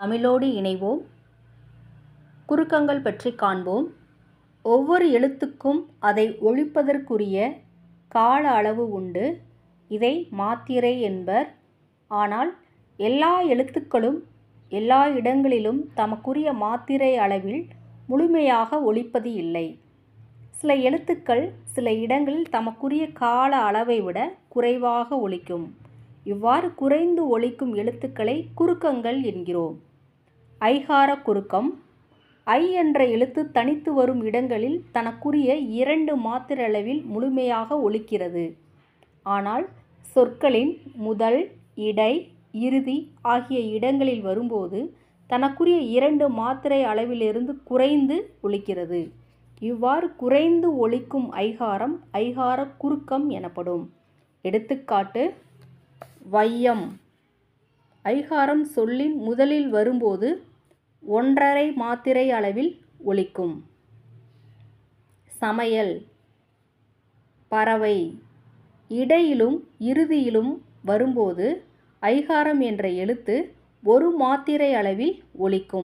தமிழோடு இணைவோம். குறுக்கங்கள் பற்றி காண்போம். ஒவ்வொரு எழுத்துக்கும் அதை ஒலிப்பதற்குரிய கால அளவு உண்டு. இதை மாத்திரை என்பர். ஆனால் எல்லா எழுத்துக்களும் எல்லா இடங்களிலும் தமக்குரிய மாத்திரை அளவில் முழுமையாக ஒலிப்பது இல்லை. சில எழுத்துக்கள் சில இடங்களில் தமக்குரிய கால அளவை விட குறைவாக ஒலிக்கும். இவ்வாறு குறைந்து ஒலிக்கும் எழுத்துக்களை குறுக்கங்கள் என்கிறோம். ஐகார குறுக்கம். ஐ என்ற எழுத்து தனித்து வரும் இடங்களில் தனக்குரிய 2 மாத்திரை அளவில் முழுமையாக ஒலிக்கிறது. ஆனால் சொற்களின் முதல், இடை, இறுதி ஆகிய இடங்களில் வரும்போது தனக்குரிய 2 மாத்திரை அளவிலிருந்து குறைந்து ஒலிக்கிறது. இவ்வாறு குறைந்து ஒலிக்கும் ஐகாரம் ஐகார குறுக்கம் எனப்படும். எடுத்துக்காட்டு: வையம். ஐகாரம் சொல்லின் முதலில் வரும்போது 1½ மாத்திரை அளவில் ஒலிக்கும். சமையல். பறவை. இடையிலும் இறுதியிலும் வரும்போது ஐகாரம் என்ற எழுத்து 1 மாத்திரை அளவில் ஒலிக்கும்.